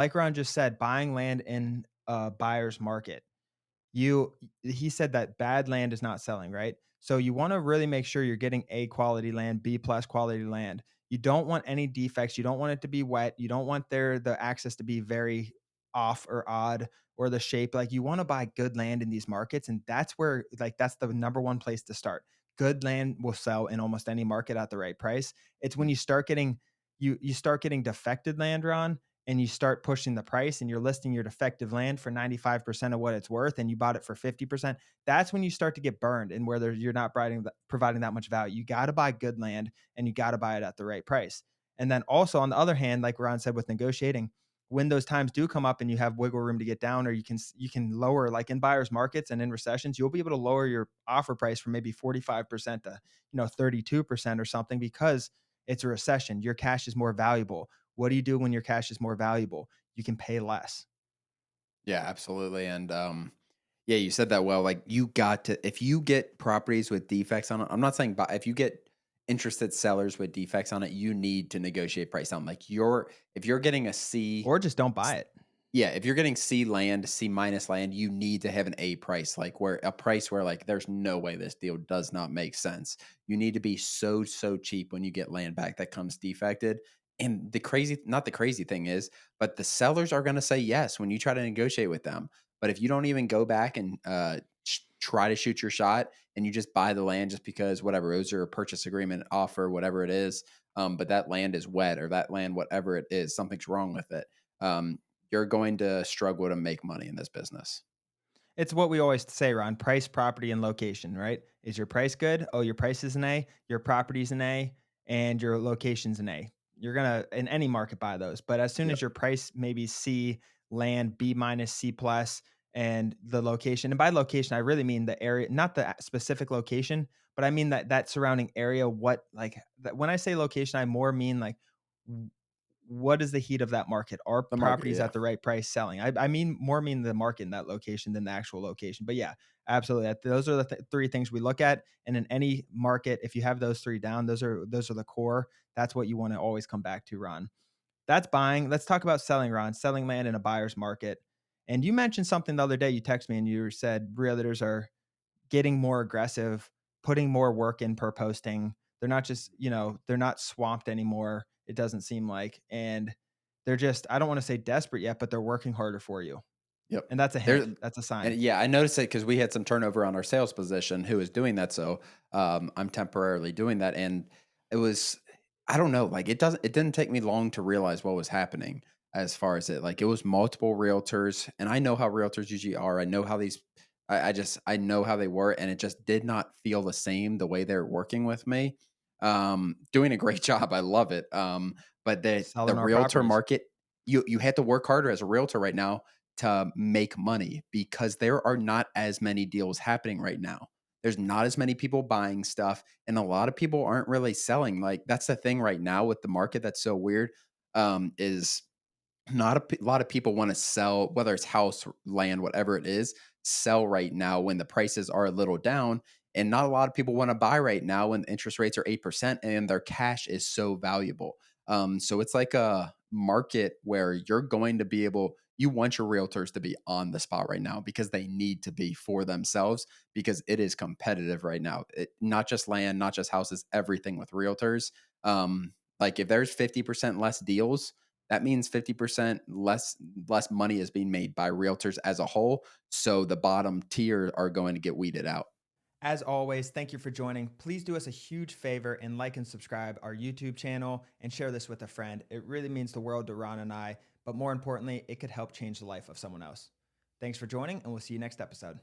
like Ron just said, buying land in a buyer's market. He said that bad land is not selling, right? So you want to really make sure you're getting A quality land, B plus quality land. You don't want any defects. You don't want it to be wet. You don't want the access to be very off or odd or the shape. Like you want to buy good land in these markets. And that's where like that's the number one place to start. Good land will sell in almost any market at the right price. It's when Mm. you start getting you start getting defected land, Ron, and you start pushing the price and you're listing your defective land for 95% of what it's worth and you bought it for 50%, that's when you start to get burned and where you're not providing that much value. You got to buy good land and you got to buy it at the right price. And then also on the other hand, like Ron said with negotiating, when those times do come up and you have wiggle room to get down, or you can lower, like in buyers markets and in recessions, you'll be able to lower your offer price from maybe 45% to 32% or something, because it's a recession. Your cash is more valuable. What do you do when your cash is more valuable? You can pay less. Yeah, absolutely. And yeah, you said that well. Like you got to, if you get properties with defects on it, I'm not saying buy, if you get interested sellers with defects on it, you need to negotiate price down. Like if you're getting a C, Or just don't buy it. yeah, if you're getting C land, C minus land, you need to have an A price, like where a price where like there's no way this deal does not make sense. You need to be so cheap when you get land back that comes defected. And not the crazy thing is, but the sellers are going to say yes when you try to negotiate with them. But if you don't even go back and try to shoot your shot and you just buy the land just because whatever, it was your purchase agreement offer, whatever it is, but that land is wet or that land, whatever it is, something's wrong with it. Um, you're going to struggle to make money in this business. It's what we always say, Ron: price, property, and location, right? Is your price good? Oh, your price is an A, your property's an A, and your location's an A. You're gonna in any market buy those. But as soon Yep. as your price maybe C, land B minus, C plus, and the location, and by location, I really mean the area, not the specific location, but I mean that surrounding area. What like when I say location, I more mean like what is the heat of that market? Are The market, properties yeah. at the right price selling? I mean the market in that location than the actual location. But yeah, absolutely. Those are the three things we look at. And in any market, if you have those three down, those are the core. That's what you want to always come back to, Ron. That's buying. Let's talk about selling, Ron. Selling land in a buyer's market. And you mentioned something the other day. You texted me and you said realtors are getting more aggressive, putting more work in per posting. They're not just, they're not swamped anymore, it doesn't seem like. And they're just, I don't want to say desperate yet, but they're working harder for you. Yep. And that's a There hint. That's a sign. and yeah, I noticed it because we had some turnover on our sales position who was doing that. So I'm temporarily doing that. And it was, I don't know, like it didn't take me long to realize what was happening as far as it. Like it was multiple realtors, and I know how realtors usually are. I know how I know how they were, and it just did not feel the same the way they're working with me. Doing a great job. I love it. But the Selling our realtor properties. market, you have to work harder as a realtor right now to make money because there are not as many deals happening right now. There's not as many people buying stuff, and a lot of people aren't really selling. Like that's the thing right now with the market that's so weird. Is not a lot of people want to sell, whether it's house, land, whatever it is, sell right now when the prices are a little down. And not a lot of people want to buy right now when the interest rates are 8% and their cash is so valuable. So it's like a market where you're going to be able, you want your realtors to be on the spot right now because they need to be for themselves because it is competitive right now. Not just land, not just houses, everything with realtors. Like if there's 50% less deals, that means 50% less money is being made by realtors as a whole. So the bottom tier are going to get weeded out. As always, thank you for joining. Please do us a huge favor and like and subscribe our YouTube channel and share this with a friend. It really means the world to Ron and I, but more importantly, it could help change the life of someone else. Thanks for joining, and we'll see you next episode.